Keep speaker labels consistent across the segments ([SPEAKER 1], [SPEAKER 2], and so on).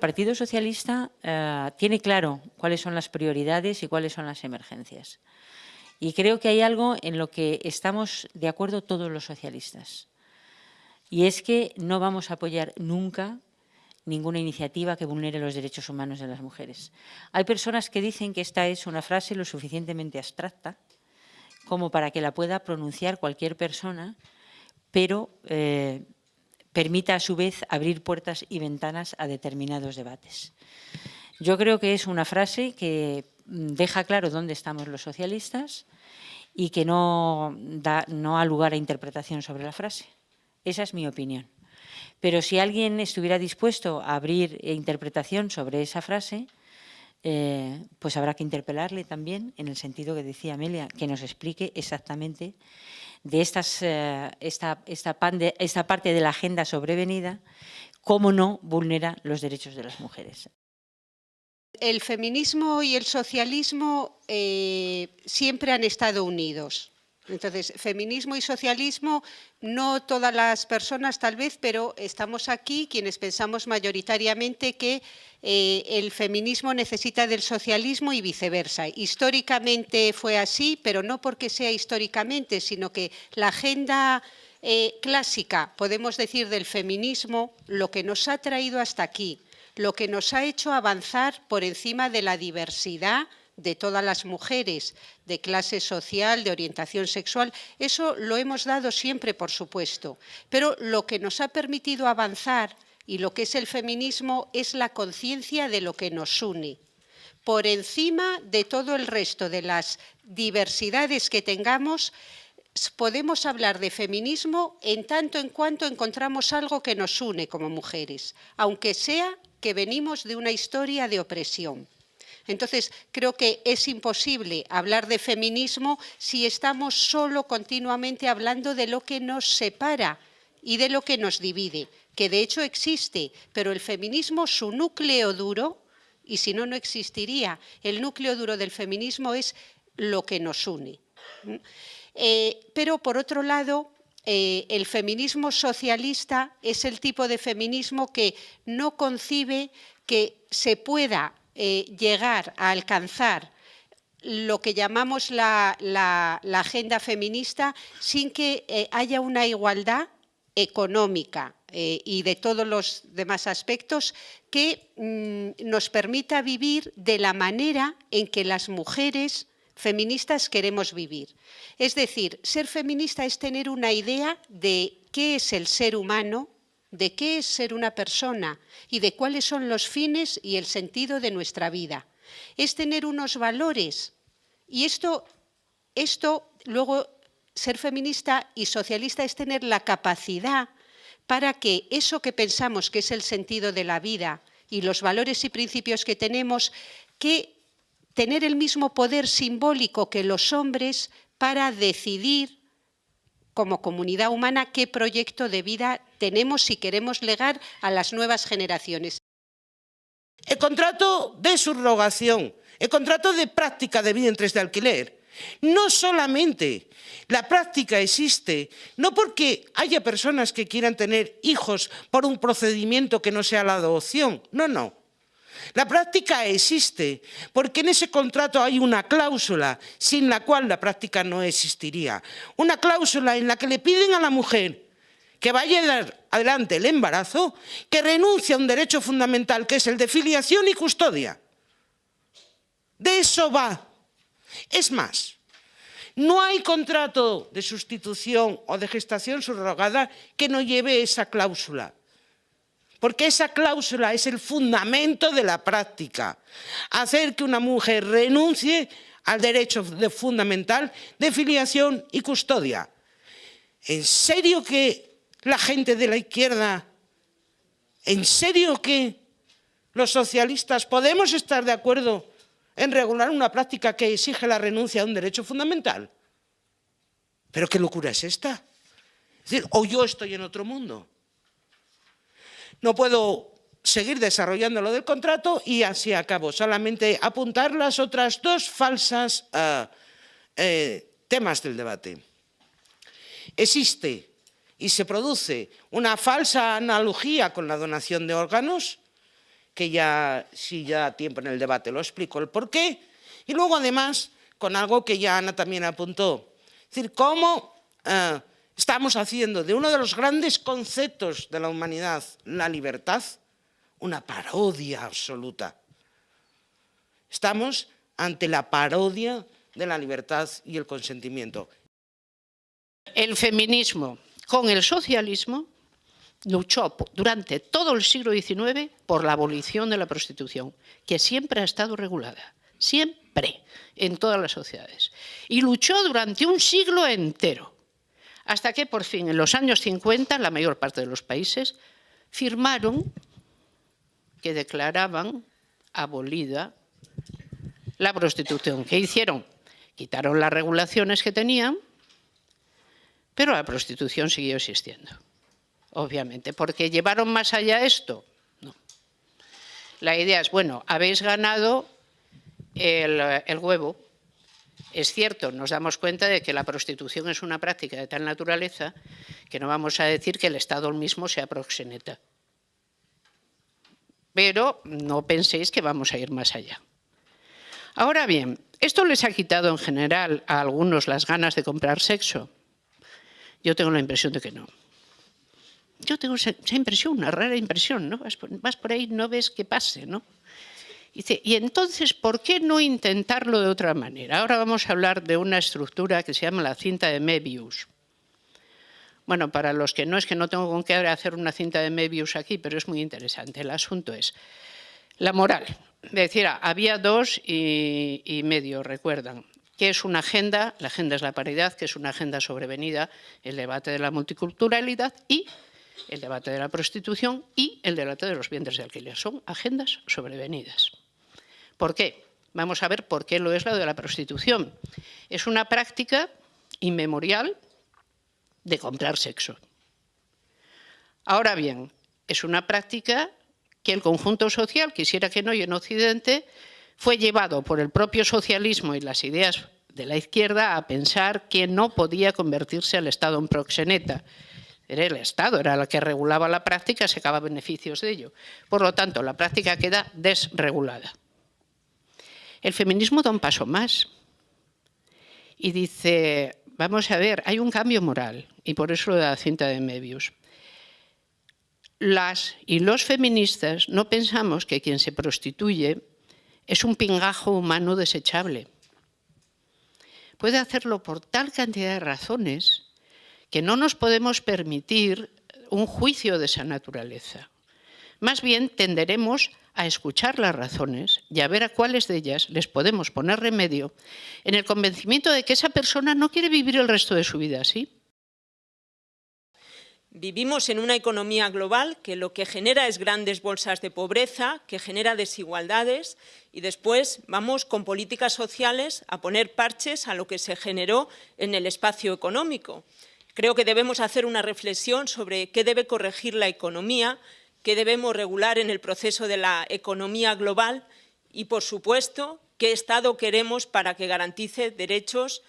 [SPEAKER 1] Partido Socialista tiene claro cuáles son las prioridades y cuáles son las emergencias. Y creo que hay algo en lo que estamos de acuerdo todos los socialistas. Y es que no vamos a apoyar nunca ninguna iniciativa que vulnere los derechos humanos de las mujeres. Hay personas que dicen que esta es una frase lo suficientemente abstracta como para que la pueda pronunciar cualquier persona, pero permita a su vez abrir puertas y ventanas a determinados debates. Yo creo que es una frase que deja claro dónde estamos los socialistas y que no da lugar a interpretación sobre la frase. Esa es mi opinión. Pero si alguien estuviera dispuesto a abrir interpretación sobre esa frase, pues habrá que interpelarle también en el sentido que decía Amelia, que nos explique exactamente de esta parte de la agenda sobrevenida, cómo no vulnera los derechos de las mujeres.
[SPEAKER 2] El feminismo y el socialismo siempre han estado unidos. Entonces, feminismo y socialismo, no todas las personas tal vez, pero estamos aquí quienes pensamos mayoritariamente que el feminismo necesita del socialismo y viceversa. Históricamente fue así, pero no porque sea históricamente, sino que la agenda clásica, podemos decir, del feminismo, lo que nos ha traído hasta aquí, lo que nos ha hecho avanzar por encima de la diversidad de todas las mujeres, de clase social, de orientación sexual, eso lo hemos dado siempre, por supuesto. Pero lo que nos ha permitido avanzar y lo que es el feminismo es la conciencia de lo que nos une. Por encima de todo el resto de las diversidades que tengamos, podemos hablar de feminismo en tanto en cuanto encontramos algo que nos une como mujeres, aunque sea que venimos de una historia de opresión. Entonces, creo que es imposible hablar de feminismo si estamos solo continuamente hablando de lo que nos separa y de lo que nos divide, que de hecho existe, pero el feminismo, su núcleo duro, y si no, no existiría, el núcleo duro del feminismo es lo que nos une. Pero, por otro lado, el feminismo socialista es el tipo de feminismo que no concibe que se pueda llegar a alcanzar lo que llamamos la agenda feminista sin que haya una igualdad económica y de todos los demás aspectos que nos permita vivir de la manera en que las mujeres feministas queremos vivir. Es decir, ser feminista es tener una idea de qué es el ser humano, de qué es ser una persona y de cuáles son los fines y el sentido de nuestra vida. Es tener unos valores y esto luego, ser feminista y socialista es tener la capacidad para que eso que pensamos que es el sentido de la vida y los valores y principios que tenemos, que tener el mismo poder simbólico que los hombres para decidir como comunidad humana qué proyecto de vida tenemos si queremos legar a las nuevas generaciones.
[SPEAKER 3] El contrato de subrogación, el contrato de práctica de vientres de alquiler, no solamente la práctica existe, no porque haya personas que quieran tener hijos por un procedimiento que no sea la adopción, no. La práctica existe porque en ese contrato hay una cláusula sin la cual la práctica no existiría. Una cláusula en la que le piden a la mujer que vaya a dar adelante el embarazo, que renuncie a un derecho fundamental que es el de filiación y custodia. De eso va. Es más, no hay contrato de sustitución o de gestación subrogada que no lleve esa cláusula. Porque esa cláusula es el fundamento de la práctica. Hacer que una mujer renuncie al derecho fundamental de filiación y custodia. ¿En serio que la gente de la izquierda, en serio que los socialistas podemos estar de acuerdo en regular una práctica que exige la renuncia a un derecho fundamental? ¿Pero qué locura es esta? Es decir, o yo estoy en otro mundo. No puedo seguir desarrollando lo del contrato y así acabo. Solamente apuntar las otras dos falsas temas del debate. Existe y se produce una falsa analogía con la donación de órganos que ya, si ya da tiempo en el debate, lo explico el por qué. Y luego, además, con algo que ya Ana también apuntó. Es decir, cómo estamos haciendo de uno de los grandes conceptos de la humanidad, la libertad, una parodia absoluta. Estamos ante la parodia de la libertad y el consentimiento.
[SPEAKER 4] El feminismo con el socialismo luchó durante todo el siglo XIX por la abolición de la prostitución, que siempre ha estado regulada, siempre, en todas las sociedades. Y luchó durante un siglo entero, hasta que por fin, en los años 50, la mayor parte de los países firmaron que declaraban abolida la prostitución. ¿Qué hicieron? Quitaron las regulaciones que tenían, pero la prostitución siguió existiendo, obviamente. ¿Porque llevaron más allá esto? No. La idea es, bueno, habéis ganado el huevo. Es cierto, nos damos cuenta de que la prostitución es una práctica de tal naturaleza que no vamos a decir que el Estado mismo sea proxeneta. Pero no penséis que vamos a ir más allá. Ahora bien, ¿esto les ha quitado en general a algunos las ganas de comprar sexo? Yo tengo la impresión de que no. Yo tengo esa impresión, una rara impresión, ¿no? Vas por ahí, no ves qué pase, ¿no? Dice, y entonces, ¿por qué no intentarlo de otra manera? Ahora vamos a hablar de una estructura que se llama la cinta de Möbius. Bueno, para los que no, es que no tengo con qué hacer una cinta de Möbius aquí, pero es muy interesante. El asunto es la moral. Es decir, había 2,5 y recuerdan. ¿Qué es una agenda? La agenda es la paridad, que es una agenda sobrevenida, el debate de la multiculturalidad y el debate de la prostitución y el debate de los vientres de alquiler. Son agendas sobrevenidas. ¿Por qué? Vamos a ver por qué lo es la de la prostitución. Es una práctica inmemorial de comprar sexo. Ahora bien, es una práctica que el conjunto social, quisiera que no, y en Occidente, fue llevado por el propio socialismo y las ideas de la izquierda a pensar que no podía convertirse al Estado en proxeneta. Era el Estado, era el que regulaba la práctica, sacaba beneficios de ello. Por lo tanto, la práctica queda desregulada. El feminismo da un paso más y dice, vamos a ver, hay un cambio moral, y por eso lo de la cinta de Möbius. Las y los feministas no pensamos que quien se prostituye es un pingajo humano desechable. Puede hacerlo por tal cantidad de razones que no nos podemos permitir un juicio de esa naturaleza. Más bien tenderemos a escuchar las razones y a ver a cuáles de ellas les podemos poner remedio en el convencimiento de que esa persona no quiere vivir el resto de su vida así.
[SPEAKER 5] Vivimos en una economía global que lo que genera es grandes bolsas de pobreza, que genera desigualdades y después vamos con políticas sociales a poner parches a lo que se generó en el espacio económico. Creo que debemos hacer una reflexión sobre qué debe corregir la economía, qué debemos regular en el proceso de la economía global y, por supuesto, qué Estado queremos para que garantice derechos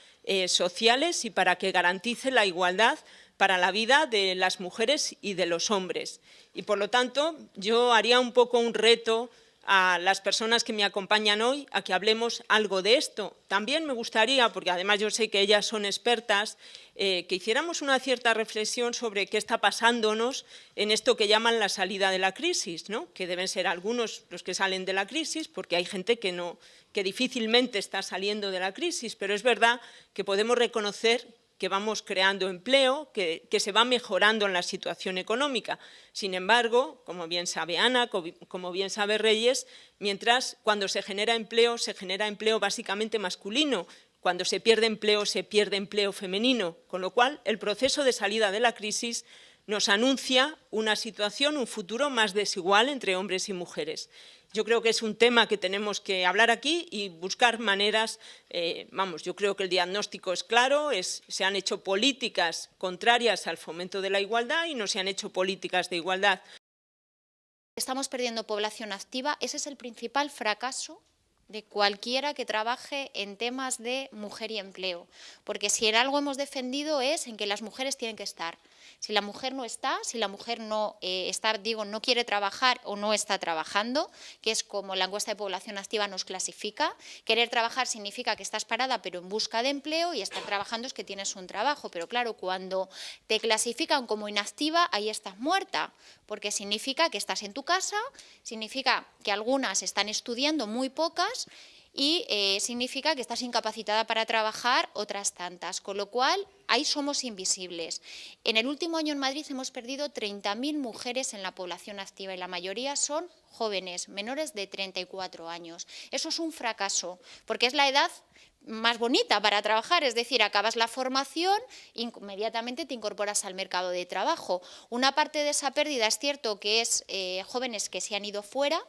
[SPEAKER 5] sociales y para que garantice la igualdad para la vida de las mujeres y de los hombres. Y, por lo tanto, yo haría un poco un reto a las personas que me acompañan hoy a que hablemos algo de esto. También me gustaría, porque además yo sé que ellas son expertas, que hiciéramos una cierta reflexión sobre qué está pasándonos en esto que llaman la salida de la crisis, ¿no? Que deben ser algunos los que salen de la crisis, porque hay gente que difícilmente está saliendo de la crisis, pero es verdad que podemos reconocer que vamos creando empleo, que se va mejorando en la situación económica. Sin embargo, como bien sabe Ana, como bien sabe Reyes, mientras cuando se genera empleo básicamente masculino. Cuando se pierde empleo femenino. Con lo cual, el proceso de salida de la crisis nos anuncia una situación, un futuro más desigual entre hombres y mujeres. Yo creo que es un tema que tenemos que hablar aquí y buscar maneras, yo creo que el diagnóstico es claro, se han hecho políticas contrarias al fomento de la igualdad y no se han hecho políticas de igualdad.
[SPEAKER 6] Estamos perdiendo población activa, ese es el principal fracaso de cualquiera que trabaje en temas de mujer y empleo, porque si en algo hemos defendido es en que las mujeres tienen que estar. Si la mujer no está, si la mujer no no quiere trabajar o no está trabajando, que es como la encuesta de población activa nos clasifica, querer trabajar significa que estás parada pero en busca de empleo, y estar trabajando es que tienes un trabajo. Pero claro, cuando te clasifican como inactiva, ahí estás muerta, porque significa que estás en tu casa, significa que algunas están estudiando, muy pocas, y significa que estás incapacitada para trabajar otras tantas, con lo cual ahí somos invisibles. En el último año en Madrid hemos perdido 30.000 mujeres en la población activa y la mayoría son jóvenes, menores de 34 años. Eso es un fracaso, porque es la edad más bonita para trabajar, es decir, acabas la formación, inmediatamente te incorporas al mercado de trabajo. Una parte de esa pérdida es cierto que es jóvenes que se han ido fuera,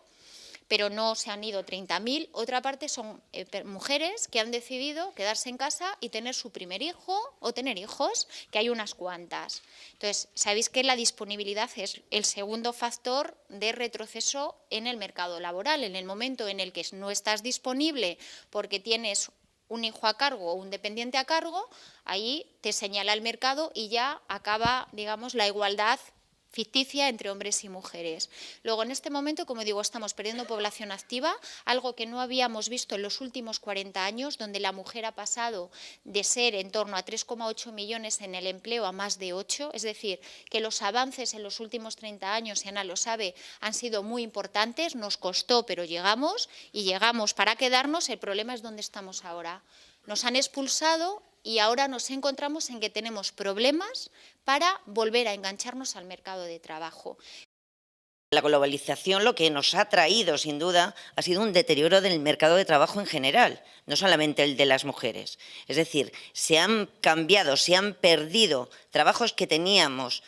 [SPEAKER 6] pero no se han ido 30.000, otra parte son mujeres que han decidido quedarse en casa y tener su primer hijo o tener hijos, que hay unas cuantas. Entonces, sabéis que la disponibilidad es el segundo factor de retroceso en el mercado laboral. En el momento en el que no estás disponible porque tienes un hijo a cargo o un dependiente a cargo, ahí te señala el mercado y ya acaba, digamos, la igualdad ficticia entre hombres y mujeres. Luego, en este momento, como digo, estamos perdiendo población activa, algo que no habíamos visto en los últimos 40 años, donde la mujer ha pasado de ser en torno a 3,8 millones en el empleo a más de 8, es decir, que los avances en los últimos 30 años, y Ana lo sabe, han sido muy importantes, nos costó, pero llegamos, y llegamos para quedarnos. El problema es dónde estamos ahora. Nos han expulsado y ahora nos encontramos en que tenemos problemas para volver a engancharnos al mercado de trabajo.
[SPEAKER 7] La globalización lo que nos ha traído, sin duda, ha sido un deterioro del mercado de trabajo en general, no solamente el de las mujeres. Es decir, se han cambiado, se han perdido trabajos que teníamos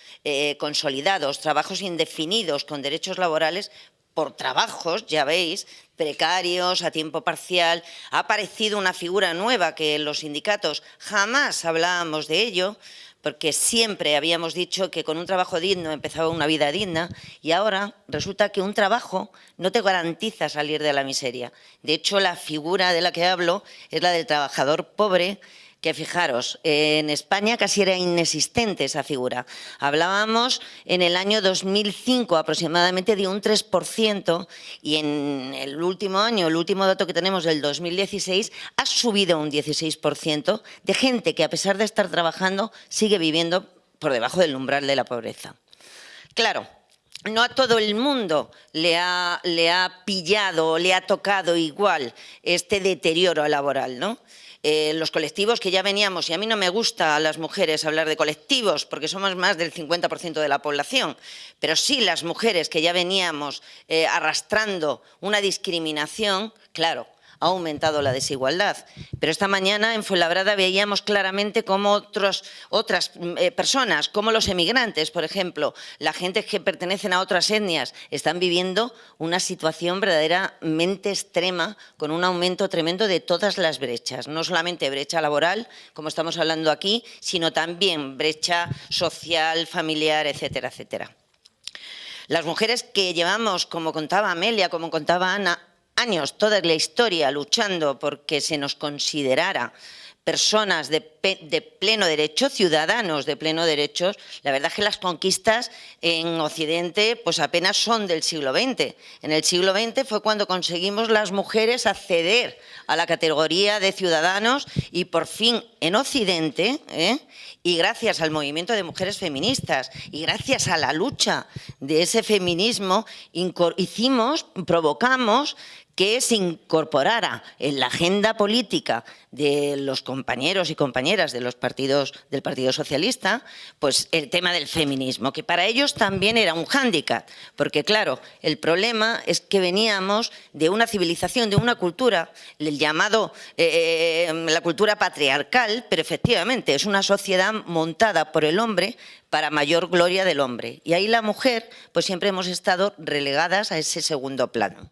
[SPEAKER 7] consolidados, trabajos indefinidos con derechos laborales, por trabajos, ya veis, precarios, a tiempo parcial. Ha aparecido una figura nueva que los sindicatos jamás hablábamos de ello, porque siempre habíamos dicho que con un trabajo digno empezaba una vida digna, y ahora resulta que un trabajo no te garantiza salir de la miseria. De hecho, la figura de la que hablo es la del trabajador pobre, que fijaros, en España casi era inexistente esa figura. Hablábamos en el año 2005 aproximadamente de un 3%, y en el último año, el último dato que tenemos del 2016, ha subido un 16% de gente que, a pesar de estar trabajando, sigue viviendo por debajo del umbral de la pobreza. Claro, no a todo el mundo le ha pillado, le ha tocado igual este deterioro laboral, ¿no? Los colectivos que ya veníamos, y a mí no me gusta a las mujeres hablar de colectivos porque somos más del 50% de la población, pero sí las mujeres que ya veníamos arrastrando una discriminación, claro, ha aumentado la desigualdad. Pero esta mañana en Fuenlabrada veíamos claramente cómo otras personas, como los emigrantes, por ejemplo, la gente que pertenecen a otras etnias, están viviendo una situación verdaderamente extrema, con un aumento tremendo de todas las brechas. No solamente brecha laboral, como estamos hablando aquí, sino también brecha social, familiar, etcétera, etcétera. Las mujeres que llevamos, como contaba Amelia, como contaba Ana, años, toda la historia, luchando porque se nos considerara personas de pleno derecho, ciudadanos de pleno derecho, la verdad es que las conquistas en Occidente pues apenas son del siglo XX. En el siglo XX fue cuando conseguimos las mujeres acceder a la categoría de ciudadanos, y por fin en Occidente, y gracias al movimiento de mujeres feministas y gracias a la lucha de ese feminismo, provocamos que se incorporara en la agenda política de los compañeros y compañeras de los partidos, del Partido Socialista, pues el tema del feminismo, que para ellos también era un hándicap, porque claro, el problema es que veníamos de una civilización, de una cultura, el llamado la cultura patriarcal, pero efectivamente es una sociedad montada por el hombre para mayor gloria del hombre, y ahí la mujer pues siempre hemos estado relegadas a ese segundo plano.